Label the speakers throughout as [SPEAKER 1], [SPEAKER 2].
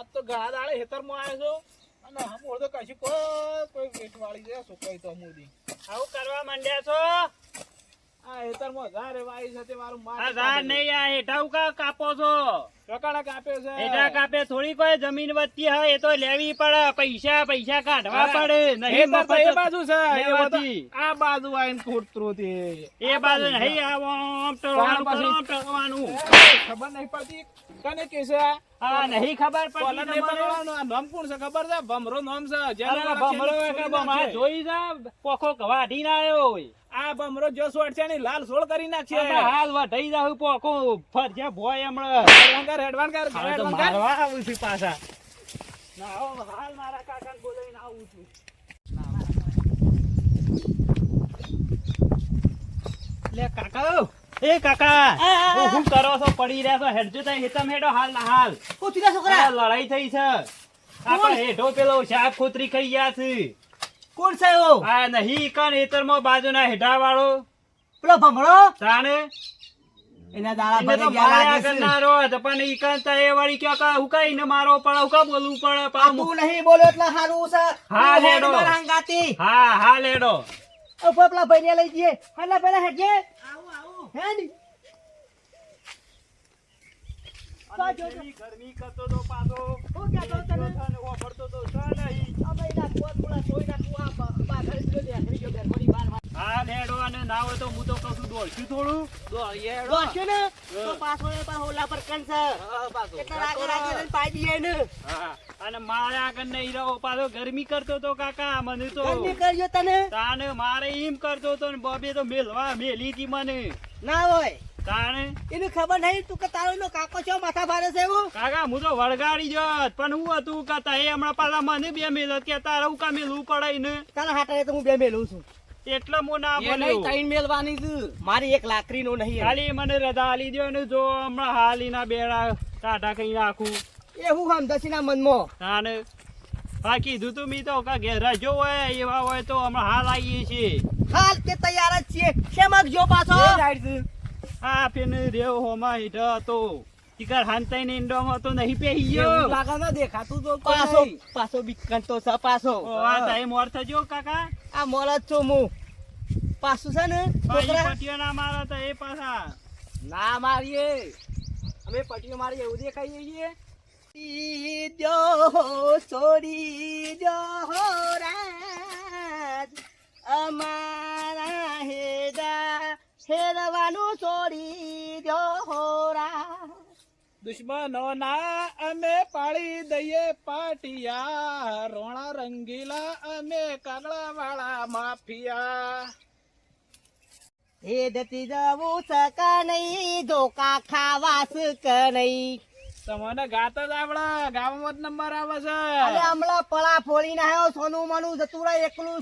[SPEAKER 1] આજ તો ઘણા દાડે હેતરમાં આવ્યો છો અને હમણાં તો કશું કોઈ વેઠ વાળી જાય છોકરી તો મોદી
[SPEAKER 2] આવું કરવા માંડ્યા છો?
[SPEAKER 1] આ હેતરમાં ઝાડ વાઈ છે તે મારું
[SPEAKER 2] આ ઝાડ નહીં, આ હેઠા કા કાપો છો?
[SPEAKER 1] ટકાણા કાપ્યો છે
[SPEAKER 2] હેઠા કાપે થોડી કોઈ જમીન વધતી હોય એ તો લેવી પડે, પૈસા કાઢવા પડે. નહીં
[SPEAKER 1] હેતર તો એ
[SPEAKER 2] મફત
[SPEAKER 1] બાજુ છે એ
[SPEAKER 2] લેવાથી.
[SPEAKER 1] બધું આ બાજુ આવીને ખોટતું તે
[SPEAKER 2] એ બાજુ નહીં, આમ ટળવાનું,
[SPEAKER 1] પછી-
[SPEAKER 2] આમ ટળવાનું.
[SPEAKER 1] ખબર નહીં પડતી કને કે છે
[SPEAKER 2] આ નહીં ખબર
[SPEAKER 1] કોલર
[SPEAKER 2] પડતી
[SPEAKER 1] નહીં
[SPEAKER 2] તમને?
[SPEAKER 1] પડવાનું. આ નામ કોણ છે ખબર છે? ભમરો નામ છે જેને
[SPEAKER 2] અરે
[SPEAKER 1] ઓળખે
[SPEAKER 2] ભમરો
[SPEAKER 1] એને
[SPEAKER 2] કે
[SPEAKER 1] છોડી
[SPEAKER 2] બમા
[SPEAKER 1] નાખે.
[SPEAKER 2] જોઈ જા, પોખો વાઢીને આવ્યો હોય.
[SPEAKER 1] આ ભમરો જો સોટ છે ને લાલ સોળ કરી નાખશે
[SPEAKER 2] આપણે હાલ વઢાઈ જાવ, પોખો ફરજે ભોય હમણાં.
[SPEAKER 1] હેડવાન કર
[SPEAKER 2] હવે તો મારવા આવું છું પાછા. ના, હવે હાલ મારા કાકાને બોલાવીને આવું છું. લે કાકા, એ કાકા, ઓ શું કરો છો? પડી રહ્યા છો? હેડજો તઈ હેતમ હેડો હાલ ના હાલ. આ લડાઈ થઈ છે. આપણે હેઠો પેલો શાક ખોતરી ખાઈ ગયા છે.
[SPEAKER 3] કોણ છે એવો?
[SPEAKER 2] આ નહીં કણ હેતરમાં બાજુના હેઠા વાળો
[SPEAKER 3] પેલો ભમરો?
[SPEAKER 2] તાણે
[SPEAKER 3] એના દાડા
[SPEAKER 2] એને તો
[SPEAKER 3] ભરી ગયા
[SPEAKER 2] માર્યા
[SPEAKER 3] લાગે છે.
[SPEAKER 2] કરનારો હતો, પણ ઈ કણ તો એ વળી ક્યાં કા હું કઈ ને મારો પણ હું કા બોલવું પડે
[SPEAKER 3] આ
[SPEAKER 2] પાછું.
[SPEAKER 3] તું નહીં બોલ્યો એટલે હારું છે.
[SPEAKER 2] હા,
[SPEAKER 3] તું હેડ
[SPEAKER 2] લેડો.
[SPEAKER 3] મારા હંગાતી.
[SPEAKER 2] હા લેડો.
[SPEAKER 3] ઉપર પેલા ભાઈને લઈ જઈએ. હાલા પેલા હેડજે. હેડ.
[SPEAKER 2] અને કેવી ગરમી કરતો તો પાછો.
[SPEAKER 3] હું કહેતો તને?
[SPEAKER 2] અને વાપરતો તો છે નહીં.
[SPEAKER 3] આ ભાઈના કોથળા ધોઈ નાખું. આ બાઘરી જો દેખરી જો બેરમણી બાર.
[SPEAKER 2] હા લેડો, અને ના હોય તો હું તો કહું છું દોડશું થોડું.
[SPEAKER 3] દોડશે ને તો પાછો એ પાછો ઓલા પર કણ છે. એટલે રાગે લઈને પાઈ દઈએ ને.
[SPEAKER 2] હા, અને મારા આગળ નહીં રહો, પાછો ગરમી કરતો તો કાકા મને તો.
[SPEAKER 3] ગરમી કરજો તને.
[SPEAKER 2] તાને મારે એમ કરતો તો ને બબે તો મેલી હતી મને.
[SPEAKER 3] ના હોય.
[SPEAKER 2] તાણે
[SPEAKER 3] એને ખબર નહીં તું કે તારો એનો કાકો છો માથા ભારે છે એવું.
[SPEAKER 2] કાકા હું તો વળગાડી જોત, પણ હું હતું કે એ હમણાં પાછા મને બે મેલત કે તારે હું કા મેલવું પડે ને,
[SPEAKER 3] તારા હાથે તો હું બે મેલું છું.
[SPEAKER 2] એટલે હું ના
[SPEAKER 3] એ નહીં
[SPEAKER 2] બોલ્યો.
[SPEAKER 3] તાઈન મેલવાની છે. મારી એક લાકડી નો નહીં.
[SPEAKER 2] ખાલી મને રજા આલી દ્યો ને, જો હમણાં હાલીના બેડા ટાટા કઈ નાખું.
[SPEAKER 3] એવું સમજશે ના મનમાં.
[SPEAKER 2] તાને હા કીધું તું મી તો કા ઘેર રજો હોય એવા હોય તો હમણાં હાલ આવીએ છીએ.
[SPEAKER 3] હાલ તે તૈયાર જ છીએ. શેમાં જો પાછો?
[SPEAKER 2] હા પેને રેવ હોમાં હીઠો હતો, ટીકર હાંતાઈ ને ઇન્ડોમાં તો નહીં પહેરી ગયો.
[SPEAKER 3] લાગે ના દેખાતું તો પાછો પાછો બીકંતો છે પાછો.
[SPEAKER 2] આ તાઈ મોર થજો કાકા.
[SPEAKER 3] આ મોલ જ છું હું. પાછું છે ને
[SPEAKER 2] ભાઈ
[SPEAKER 3] છોકરા
[SPEAKER 2] પટીઓ ના મારો તો એ પાછા.
[SPEAKER 3] ના મારીએ. અમે પટીઓ મારી એવું દેખાઈએ છીએ. જો છોડી જો રાજ અમારા હેડા હેરવાનું છોડી જો રાજ.
[SPEAKER 1] દુશ્મનો ના અમે પાડી દઈએ પાટિયા, રોણા રંગીલા અમે કાગડા વાળા માફિયા.
[SPEAKER 3] એ દતી જવું સકા નહીં ધોકા ખાવા સક નહીં.
[SPEAKER 1] તમને ગાત જ આવડે, ગામમાં જ નંબર આવે છે.
[SPEAKER 3] અરે હમણાં પળા ફોડીને આવ્યો સોનું મનું જતું રહે. એકલું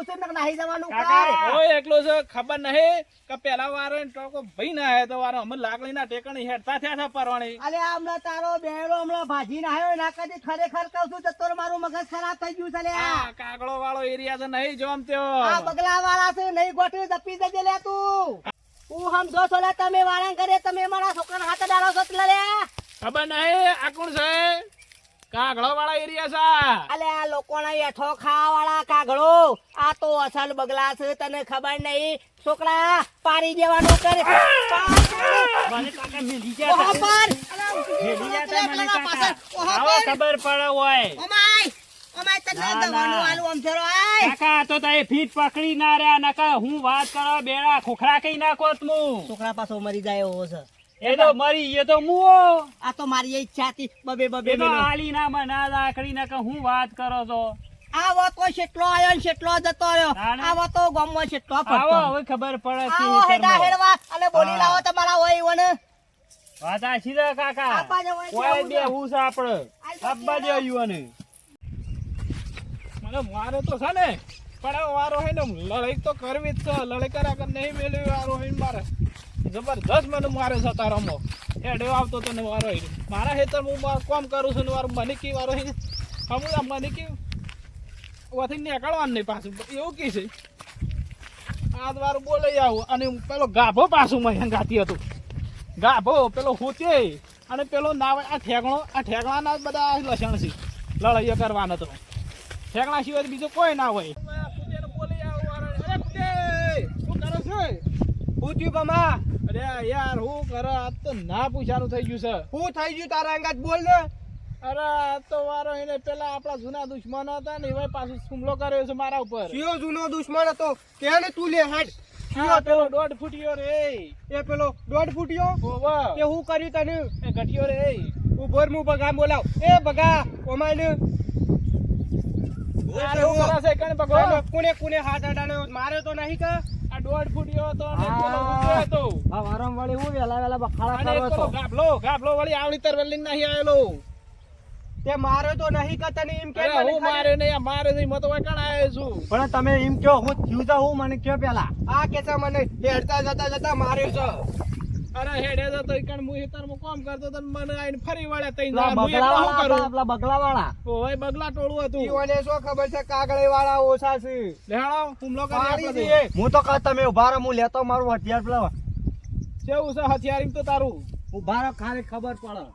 [SPEAKER 3] છે ને નાહી જવાનું
[SPEAKER 2] કાકા,
[SPEAKER 3] કર.
[SPEAKER 1] ઓય એકલો છે ખબર નહીં કે પેલા વારે ટોકો ભાઈ ના આવ્યો તો વારે અમે લાકડી ના ટેકણી હેડતા થયા છે પરવાણી.
[SPEAKER 3] અરે હમણાં તારો બેડો હમણાં ભાજી ના આવ્યો એના કદી ખરેખર કહું છું જતો રહે. મારું મગજ ખરાબ થઈ ગયું છે લે.
[SPEAKER 1] આ કાગડો વાળો એરિયા છે નહીં જોમ ત્યો.
[SPEAKER 3] આ બગલા વાળા છે નહીં ગોઠવી દપી જજે લે તું. હું સમજો છો લે તમે વાળા કરે તમે મારા છોકરાના હાથે ડાળો છો એટલે લે.
[SPEAKER 1] ખબર નહીં આ કોણ છે? કાગડો વાળા એરિયા છે.
[SPEAKER 3] અલે આ લોકોના એઠો ખાવા વાળા કાગડો. આ તો અસલ બગલા છે તને ખબર નહીં. છોકરા પાડી દેવાનું કરે.
[SPEAKER 2] મને કાકા મેલી
[SPEAKER 3] ઓહો
[SPEAKER 2] ગયા
[SPEAKER 3] પર.
[SPEAKER 2] મેલી ગયા મને કાકા.
[SPEAKER 3] ઓહો
[SPEAKER 2] આવો
[SPEAKER 3] પર.
[SPEAKER 2] ખબર પડે હોય.
[SPEAKER 3] ઓમાય તને
[SPEAKER 2] ના,
[SPEAKER 3] દવાનું
[SPEAKER 2] ના.
[SPEAKER 3] આલું અમથેરો આય.
[SPEAKER 2] કાકા તો તારે ફીટ પકડી ના રહ્યા નકા હું વાત કરવા બેડા ખોખરા કઈ નાખો તું.
[SPEAKER 3] છોકરા પાછો મરી જાય એવો છે.
[SPEAKER 2] એ તો મરી એ તો મુઓ.
[SPEAKER 3] આ તો મારી એ ઈચ્છા હતી બબે બબે
[SPEAKER 2] એ તો
[SPEAKER 3] મેલો.
[SPEAKER 2] આલી ના મના લાકડી નકા હું વાત કરો છો.
[SPEAKER 3] આવો તો શેટલો આયો ને શેટલો જતો રહ્યો.
[SPEAKER 2] ના.
[SPEAKER 3] આવો તો ગામમાં શેટલો
[SPEAKER 2] આવો
[SPEAKER 3] ફરતો.
[SPEAKER 2] હવે ખબર પડે છે
[SPEAKER 3] આવો હેડા
[SPEAKER 2] હિતરમાં.
[SPEAKER 3] હેડવા અને બોલી
[SPEAKER 2] હા.
[SPEAKER 3] લાવો તમારા હોય ઈવોને.
[SPEAKER 2] વાત આ સીધા કાકા.
[SPEAKER 3] આપા જવાય છે
[SPEAKER 2] કોઈ
[SPEAKER 3] આવું
[SPEAKER 2] બે
[SPEAKER 3] છે.
[SPEAKER 2] હું છે આપણે. અબ્બા જે યુવાને.
[SPEAKER 1] મને મારે તો છે ને પણ આ વારો હે ને લડાઈ તો કરવી જ છે. લડાઈ કર્યા કર નહીં મેળવી વારો હે ને મારે જબરદસ્ત મને મારે છે તારામાં. હેડે આવતો તો ને વારો હે મારા હેતર હું કામ કરું છું ને વારો મને કી વારો હે હમું આ મને કી વાથી નીકળવાનું નહીં પાછું એવું કી છે. આ વારું બોલાઈ આવું અને પેલો ગાભો પાછું મેં ગાતી હતું. ગાભો પેલો હોતે અને પેલો ના હોય આ ઠેકણાના જ બધા લક્ષણ છે લડાઈઓ કરવાનો તો ઠેકણા સિવાય તો બીજું કોઈ ના હોય
[SPEAKER 3] હું થયું બમા
[SPEAKER 1] અરે યાર હું કરે આ તો ના પૂછાનું થઈ ગયું છે
[SPEAKER 3] હું થઈ ગયું તારા અંગાત બોલ ને
[SPEAKER 1] અરે આ તો વારો એને પેલા આપણા જૂના દુશ્મનો હતા ને એવા પાછું હુમલો કર્યો છે મારા ઉપર
[SPEAKER 3] કયો જૂનો દુશ્મન હતો કે ને તું લે હેડ
[SPEAKER 1] આ પેલો 1.5 ફૂટિયો રે
[SPEAKER 3] એ પેલો 1.5 ફૂટ્યો
[SPEAKER 1] ઓવા
[SPEAKER 3] કે હું કર્યું તને
[SPEAKER 1] એ ઘટિયો રે
[SPEAKER 3] ઉભર મુ બગા બોલાવ એ બગા ઓમાઈને
[SPEAKER 1] આ શું કરે છે કણ ભગવાન
[SPEAKER 3] કોને હાથ અડાડ્યો માર્યો તો નહીં કે
[SPEAKER 1] આ 1.5 ફૂટિયો હતો ને પેલો ઉતર્યો હતો
[SPEAKER 3] આ વારંવાળી હું વેલા બખાડા
[SPEAKER 1] અને
[SPEAKER 3] કરો છો
[SPEAKER 1] ગાભલો વળી આવડી તરવેલી નહીં આવેલો
[SPEAKER 3] તે માર્યો તો નહીં કે તને એમ કે
[SPEAKER 1] અરે હું મારે નહીં આ મારે નહીં મતો કણ આવ્યો છું
[SPEAKER 3] પણ તમે એમ કયો હું થયું તો હું મને કયો પેલા આ કે છે મને હેડતા જતા માર્યો છે
[SPEAKER 1] અરે હેડે તો કણ હું હેતરમાં કામ કરતો તો મને આઈને ફરી વળ્યા તઈ ના હું એકલો શું કરું
[SPEAKER 3] આપલા બગલા વાળા
[SPEAKER 1] ઓય બગલા ટોળું હતું
[SPEAKER 3] ઈઓને શું ખબર છે કાગળે વાળા ઓછા છે
[SPEAKER 1] લેહાડો હુમલો કરી
[SPEAKER 3] મારી
[SPEAKER 1] આપણે
[SPEAKER 3] દે હું તો કહા તમે ઉભા રહો હું લેતો મારું હથિયાર પેલા
[SPEAKER 1] કેવું છે હથિયારી તો તારું
[SPEAKER 3] ઉભા રહો ખાલી ખબર પડે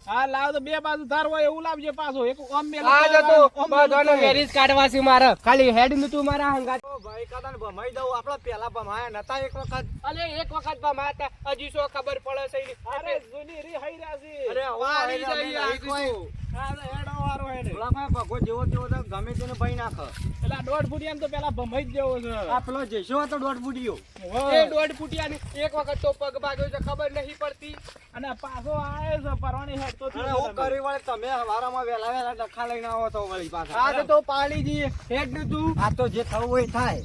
[SPEAKER 1] હા લાવ તો બે બાજુ ધાર હોય એવું લાવજે પાછો એક ઓમ મેલ
[SPEAKER 3] આ જતો બધાનો વેરીજ કાઢવા છે મારે ખાલી હેડ નું તું મારા હંગાત
[SPEAKER 1] ઓ ભાઈ કાદાને ભમાઈ દઉં આપણે પેલા ભમાયા નતા એક વખત
[SPEAKER 3] અલે એક વખત ભમાતા હજી શું ખબર પડે છે
[SPEAKER 1] અરે જૂની રી હઈ રાસી
[SPEAKER 3] અરે
[SPEAKER 1] વારી
[SPEAKER 3] હઈ
[SPEAKER 1] જઈ
[SPEAKER 3] રાસી
[SPEAKER 1] આ આ હેડો વારો હેડે
[SPEAKER 3] ઓલામાં ભગો જેવો તેવો તો ગમે તેને ભાઈ નાખ
[SPEAKER 1] પેલા 1.5 ફૂટિયાને તો પેલા ભમાઈ જ જેવો છે
[SPEAKER 3] આ પેલો જેસો હતો 1.5 ફૂટીયો
[SPEAKER 1] ઓહો.
[SPEAKER 3] એ 1.5 ફૂટિયાની એક વખત તો પગ ભાગ્યો છે ખબર નહીં પડતી
[SPEAKER 1] અને પાછો આયો છે પરવાની હેડ તો
[SPEAKER 3] અરે હું કરી વળે તમે હવારામાં વેલા ડખા લઈને આવો તો વળી પાછા આ તો પાણી જી હેડ નું તું આ તો જે થવું હોય થાય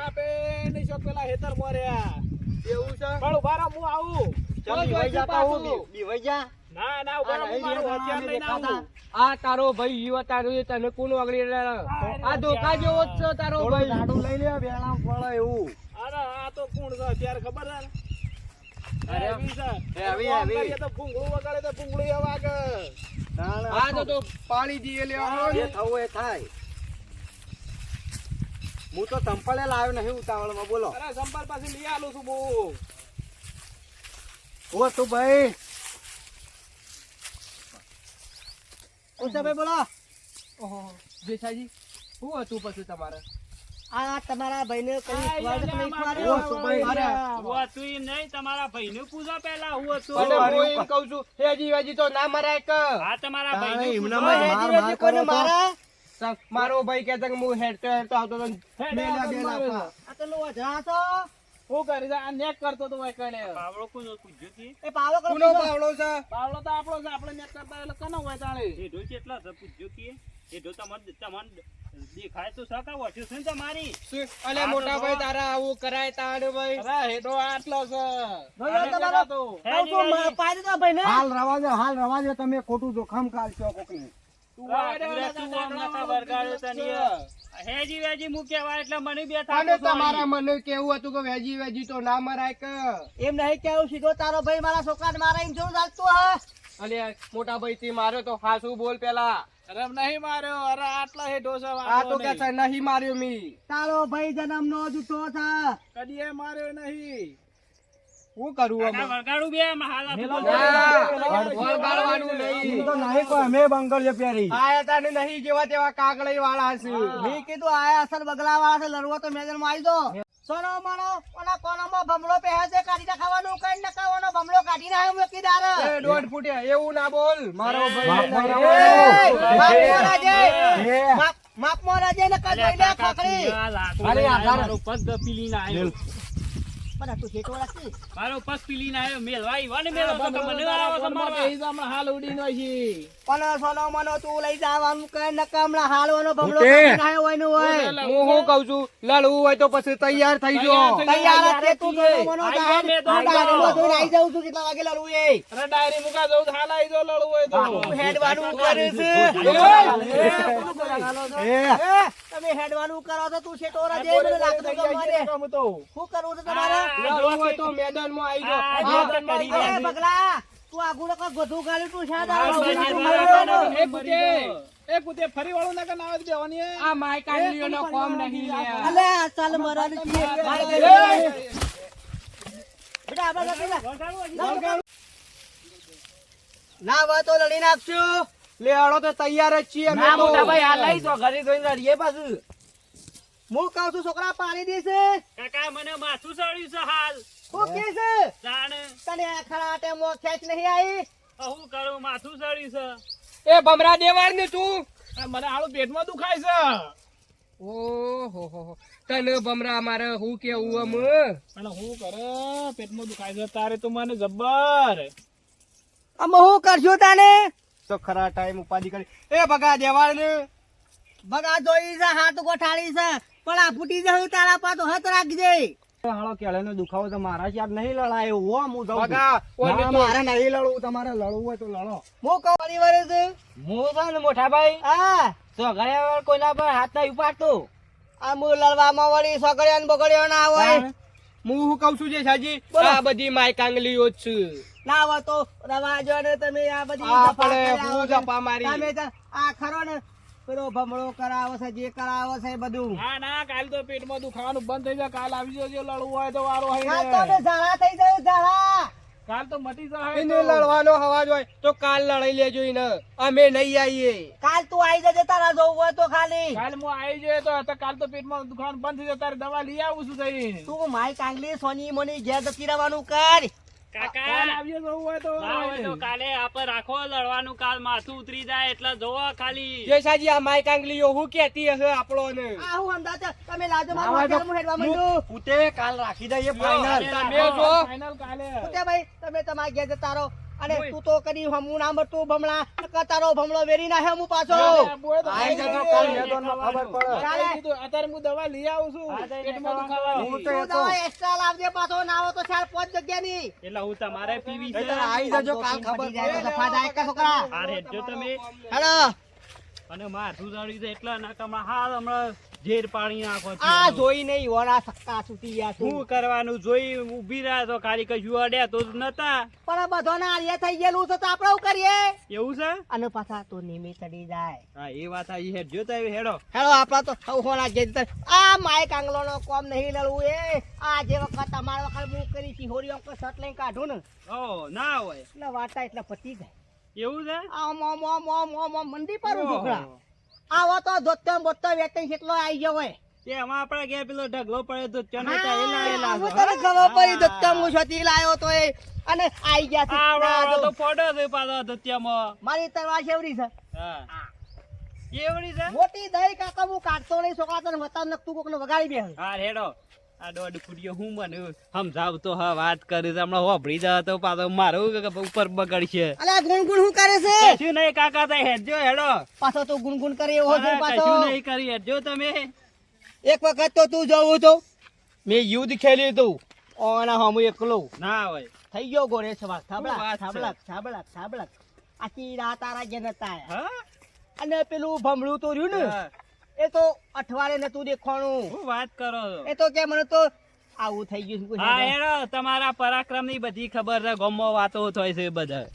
[SPEAKER 1] આપે નહીં શોક પેલા હેતર મોર્યા
[SPEAKER 3] એવું છે
[SPEAKER 1] પણ ઉભારા હું આવું
[SPEAKER 3] ચાલ બીવાઈ જાતા હું બીવાઈ જા
[SPEAKER 1] ના ના ઉભારા હું મારું હથિયાર લઈને આવું
[SPEAKER 3] આ તારો ભાઈ યુવા તારો એ તને કોનો આગળ આ ધોકા જેવો જ છે તારો ભાઈ લાડુ લઈ લે વેળા ફળ એવું
[SPEAKER 1] અરે આ તો કોણ છે અત્યારે ખબર છે ને
[SPEAKER 3] અરે,
[SPEAKER 1] હેવી છે.
[SPEAKER 3] હેવી,
[SPEAKER 1] આમ
[SPEAKER 3] હેવી.
[SPEAKER 1] કરીએ તો ભૂંગળું વગાડે તો ભૂંગળી એ વાગે.
[SPEAKER 3] આ તો પાણી જીએ લેવાનો જે થવું એ થાય હું તો ચંપલે લાવ્યો નહીં ઉતાવળમાં બોલો
[SPEAKER 1] અરે સંપલ પાછી લઈ આલું છું બહુ
[SPEAKER 3] ઓ તું ભાઈ ભાઈ બોલો ઓહો જેઠાજી શું હતું પછી તમારે આ તમારા ભાઈને કઈ સ્વાદ નહીં ખવાડ્યો? ઓ તું ભાઈ અરે
[SPEAKER 2] હું હતું એમ નહીં, તમારા ભાઈને પૂછો પહેલા હું હતું.
[SPEAKER 3] અને હું એમ કહું છું હેજી વેજી તો ના મરાય કે
[SPEAKER 2] હા, તમારા ભાઈને
[SPEAKER 3] તારે
[SPEAKER 2] પૂછો.
[SPEAKER 3] એમનામાં હેજી વેજી કોને મારા? મારો ભાઈ કહે છે કે હું હેડતો આવતો તો બેલા બેલા આ તો લો જા તો
[SPEAKER 1] હું કરી આ નેક કરતો તો હોય કણે
[SPEAKER 2] પાવડો કોનો પૂછ્યો કે?
[SPEAKER 3] એ પાવલો કોનો પાવલો છે
[SPEAKER 1] પાવલો તો આપણો છે આપણે નેક કરતા એટલે કનો હોય તાણે
[SPEAKER 2] એ ઢોલ કેટલા છે પૂછ્યો કે? એ ઢોલ તમને દેખાય તો સકા વચ્ચે છે ને તમારી.
[SPEAKER 3] અલે મોટા ભાઈ તારા આવું કરાય તાણ ભાઈ
[SPEAKER 1] અરે હેડો આટલો છે
[SPEAKER 3] હાલ રવા દે તમે ખોટું જોખમ કાઢશો કોકની
[SPEAKER 2] તું આમ નતા વરગાડ્યો તને. હેજી વેજી મૂક્યા એટલે મને બે
[SPEAKER 3] અને
[SPEAKER 2] થાકો
[SPEAKER 3] તમારા મને કેવું હતું કે વેજી વેજી તો ના મરાય કે
[SPEAKER 4] એમ નહીં કેવું સીધો તારો ભાઈ મારા છોકરાને મારે એમ જેવું ચાલતું હા
[SPEAKER 3] અલે મોટા ભાઈ થી માર્યો તો હાસુ બોલ પેલા
[SPEAKER 1] અરે નહીં માર્યો અરે આટલા હેડો છે
[SPEAKER 3] આ તો કે છે નહીં માર્યો મી
[SPEAKER 4] તારો ભાઈ જન્મ નો જૂઠો છે
[SPEAKER 1] કદી એ માર્યો નહીં
[SPEAKER 3] હું કરું
[SPEAKER 2] કાકા વરગાડું બે હાલ
[SPEAKER 3] વળગાડવાનું નહીં તો નહીં કોઈ અમે બંગલ જે પહેરી આયા તાને નહીં જેવા તેવા કાગળી વાળા છે
[SPEAKER 4] મેં કીધું આયા અસલ બગલા વાળા છે લડવો તો મેદાન માં આવી દો સોનો માનો ઓના કોનામાં ભમલો પહેરે છે કાઢી નાખવાનું કઈ નકાવાનો ભમલો કાઢી નાખ્યો મેં કીધાર
[SPEAKER 3] એ 1.5 ફૂટિયા એવું ના બોલ મારો
[SPEAKER 4] માપ માં રાજે ને કઈ લે ખોખરી
[SPEAKER 2] મારો પગ પીલી ના આવ્યો.
[SPEAKER 4] પણ તું છેટો રાખી
[SPEAKER 2] મારો પગ પીલી ના આવ્યો. મેલવા આવ્યો ને મેલો તો મને આવો તો મારવા.
[SPEAKER 1] એ હમણાં હાલ ઉડીને હોય છે
[SPEAKER 4] પણ સોનો માનો તું લઈ જવાનું કઈ નકામના હાલવાનો ભમલો કાઢી નાખ્યો હોય નું હોય
[SPEAKER 3] હું શું કઉ છું લડવું હોય તો પછી તૈયાર થઈ જાઓ
[SPEAKER 4] તૈયાર જ છે તું સોનો માનો
[SPEAKER 2] આઈ ગયો મેં તો.
[SPEAKER 4] ગાડીમાં જોઈને આવી જાઉં છું કેટલા વાગે લડવું એ
[SPEAKER 1] અરે ડાયરી મુકા જવું તો હાલ આવી જો લડવું હોય તો
[SPEAKER 4] હેડવાનું કરે છે તમે હેડવાનું કરો તો તું છેટો રાજે મને લાગતું તો મારે
[SPEAKER 1] કામ તો
[SPEAKER 4] શું કરવું છે તમારે
[SPEAKER 3] લડવું હોય તો મેદાનમાં આવી જાઓ
[SPEAKER 4] એ બગલા તું આગુ નકા ગધું ગાળ્યું તું શા
[SPEAKER 1] એ કુતે એ કુતે ફરી વાળું ના કન આવે દેવાની
[SPEAKER 3] આ માય કાંગલીઓનો કોમ નહીં લે
[SPEAKER 4] અલે ચાલ મરણ છીએ બેટા આપણે જતી ના હોય તો લડી નાખશું.
[SPEAKER 3] લે હળો તો તૈયાર જ છીએ અમે
[SPEAKER 2] ના
[SPEAKER 3] તો.
[SPEAKER 2] મોટા ભાઈ હાલ લઈ તો ઘરે જઈને રહીએ પાછું.
[SPEAKER 4] હું કહું છું છોકરા પાડી દેશે.
[SPEAKER 2] કાકા મને માથું સળ્યું છે હાલ.
[SPEAKER 4] શું કે છે?
[SPEAKER 2] જાણ
[SPEAKER 4] તને આ ખરા ટેમો ખેંચ નહીં આવી?
[SPEAKER 2] હું કરું માથું સળ્યું છે.
[SPEAKER 3] એ ભમરા દેવાળ ને તું.
[SPEAKER 1] આ મને હાલું પેટમાં દુખાય છે.
[SPEAKER 3] ઓહો હો તને ભમરા મારે હું કેવું આમ
[SPEAKER 1] અને હું કરે પેટમાં દુખાય છે તારે તો મને જબ્બર.
[SPEAKER 4] આમાં હું કરશું તાને?
[SPEAKER 3] તો ખરા ટાઈમ ઉપાધિ કરી. એ બગા દેવાળ ને
[SPEAKER 4] બગા જોઈ છે હાથ ગોઠાળી છે પણ આ ફૂટી જવું તારા પાછો હાથ રાખજે.
[SPEAKER 2] હાલો કેળે નો દુખાવો તો મારા યાદ નહીં લડાયો હો હું જાઉં છું.
[SPEAKER 3] બગા ઓને તો
[SPEAKER 2] મારે નહીં લડવું, તમારે લડવું હોય તો લડો.
[SPEAKER 4] હું કહું વાળી વરે છે.
[SPEAKER 2] હું છે ને મોટા ભાઈ
[SPEAKER 4] હા
[SPEAKER 2] તો ઘરે કોઈના પર હાથ નહીં ઉપાડતો.
[SPEAKER 4] આ હું લડવામાં વળી સગડ્યા ને બગડ્યા ના હોય.
[SPEAKER 3] હું શું કઉ છું જે સાજી
[SPEAKER 4] બોલો.
[SPEAKER 3] આ બધી માય કાંગલીઓ જ છે.
[SPEAKER 4] ના હોય તો રવાજો ને તમે આ બધી
[SPEAKER 3] આપણે
[SPEAKER 4] જપા કર્યા
[SPEAKER 3] હું
[SPEAKER 4] વગર.
[SPEAKER 3] જપા મારી.
[SPEAKER 4] તમે તો આ ખરો ને પેલો ભમરો કરાવો છે જે કરાવો છે એ બધું.
[SPEAKER 1] હા ના કાલ તો પેટમાં દુખાવાનું બંધ થઈ જાય. કાલ આવી જજો લડવું હોય તો વારો હોય
[SPEAKER 4] કાલ
[SPEAKER 1] ને.
[SPEAKER 4] તો અમે ઝાડા થઈ જાય ઝાડા.
[SPEAKER 1] કાલ તો મટી જાય
[SPEAKER 3] એને
[SPEAKER 1] તો.
[SPEAKER 3] લડવાનો અવાજ હોય તો કાલ લડાઈ લેજો એને. અમે નહીં આવીએ.
[SPEAKER 4] કાલ તું આવી જજે તારા જવું હોય તો ખાલી.
[SPEAKER 1] કાલ હું આવી જાય તો કાલ તો પેટમાં દુખાવાનું બંધ થઈ જાય તારે દવા લઈ આવું છું જઈને.
[SPEAKER 4] તું માય કાંગલી સોની મોની ઘેર જતી રહેવાનું કર.
[SPEAKER 1] કાલ આવી જવું હોય તો વારો હોય ને.
[SPEAKER 2] કાલે આપણે રાખો લડવાનું. કાલ માથું ઉતરી જાય એટલે જોવો ખાલી.
[SPEAKER 3] જે સાજી આ માય કાંગલીઓ હું કેતી હશે આપણોને.
[SPEAKER 4] આ હું અંદાજ તમે લાજો
[SPEAKER 3] ના હોય
[SPEAKER 4] મારું
[SPEAKER 3] તો
[SPEAKER 4] હું હેડવા માંડું.
[SPEAKER 3] ઉતે કાલ રાખી દઈએ
[SPEAKER 2] ફાઇનલ.
[SPEAKER 3] તમે જો
[SPEAKER 1] ફાઇનલ કાલે.
[SPEAKER 4] ઉતે ભાઈ તમે તમારા ઘેર જતા રહો અને તું તો કરી હમું ના મળતું ભમણા તારો ભમણો વેરી નાખે હું પાછો.
[SPEAKER 3] આઈ જજો કાલ મેદાનમાં ખબર પડે.
[SPEAKER 4] ચાલે.
[SPEAKER 1] અત્યારે હું દવા લઈ આવું છું પેટમાં દુખાવાની.
[SPEAKER 3] હું તો
[SPEAKER 4] તું દવા એક્સ્ટ્રા લાવજે પાછો ના હોય તો 4-5 જગ્યાની.
[SPEAKER 2] એટલે હું તમારે પીવી છે.
[SPEAKER 3] નહીંતર આઈ જજો કાલ ખબર
[SPEAKER 4] પતી જાય તો
[SPEAKER 3] પડે.
[SPEAKER 4] સફા જાય કે છોકરા.
[SPEAKER 2] આ રેડજો તમે.
[SPEAKER 4] હેલો
[SPEAKER 2] અને માથું સળ્યું છે એટલે નાકામાં હાલ હમણાં ઝેર પાણી નાખો છો.
[SPEAKER 4] આ જોઈ નહીં વડા સક્કા છૂટી ગયા તું.
[SPEAKER 2] શું કરવાનું જોઈ ઊભી રહ્યા તો ખાલી કશું અડ્યા તો જ નતા.
[SPEAKER 4] પણ બધોના આલિયા થઈ ગયેલું છે તો આપણે શું કરીએ?
[SPEAKER 2] એવું છે?
[SPEAKER 4] અને પાછા તો નીમે ચડી જાય.
[SPEAKER 2] હા એ વાત આવી હેડ જો તો હેડો.
[SPEAKER 4] હેલો આપડા તો સૌ હોના ઘેર જતા. આ માય કાંગલોનો કોમ નહીં લડવું એ. આ જે વખત તમારા વખત હું કરી શિહોરી અંક શર્ટ લઈને કાઢું ને
[SPEAKER 2] ઓ ના હોય.
[SPEAKER 4] એટલે વાટા એટલે પતી જાય.
[SPEAKER 2] એવું છે?
[SPEAKER 4] આમ આમ આમ આમ આમ આમ મંડી પાડું છોકરા. આવો તો ધોતો બોતો વેતન કેટલો આવી ગયો હોય.
[SPEAKER 2] તે આમાં આપણા ઘેર પેલો ઢગલો પડ્યો તો ચને
[SPEAKER 4] હા,
[SPEAKER 2] ચાલેલા
[SPEAKER 4] હું તને ખબર પડી ધોતો હું છોતી લાયો તો એ અને આવી ગયા છે.
[SPEAKER 2] આવડો
[SPEAKER 4] ના,
[SPEAKER 2] તો ફોટો છે પાછો ધોતિયામાં.
[SPEAKER 4] મારી તરવાર શેવડી છે
[SPEAKER 2] હા એવડી છે?
[SPEAKER 4] મોટી દહીં કાકા હું કાઢતો નહીં છોકરા તને બતાવ નકતું કોકને વગાડી બે.
[SPEAKER 2] હા હેડો. આ દોઢ ફૂટ્યો હું મને સમજાવતો હા વાત કરી છે હમણાં હોભળી જાય તો પાછો મારું ઉપર બગડશે.
[SPEAKER 4] અલા ગુણગુણ શું કરે છે?
[SPEAKER 2] કશું નહીં કાકા તો હેડજો હેડો.
[SPEAKER 4] પાછો તો ગુણગુણ કરે એવો છે
[SPEAKER 2] હા,
[SPEAKER 4] પાછો.
[SPEAKER 2] કશું નહીં કરી હેડજો તમે.
[SPEAKER 4] એક વખત તો તું જવું તો
[SPEAKER 3] મેં યુદ્ધ ખેલ્યું હતું ઓના હમુ એકલો.
[SPEAKER 2] ના હોય.
[SPEAKER 4] થઈ ગયો ગોળે સવાર
[SPEAKER 2] શું
[SPEAKER 4] થાબળક
[SPEAKER 2] વાત છે?
[SPEAKER 4] થાબળક થાબળક થાબળક આખી રાત તારા જે નતા આયા.
[SPEAKER 2] હા?
[SPEAKER 4] અને પેલું ભમરું તો રહ્યું ને
[SPEAKER 2] હા.
[SPEAKER 4] એ તો અઠવાડે નતું દેખાણું.
[SPEAKER 2] શું વાત કરો છો?
[SPEAKER 4] એ તો કે મને તો આવું થઈ ગયું છે.
[SPEAKER 2] હા હેડો તમારા પરાક્રમ ની બધી ખબર છે ગામમાં વાતો થાય છે બધા.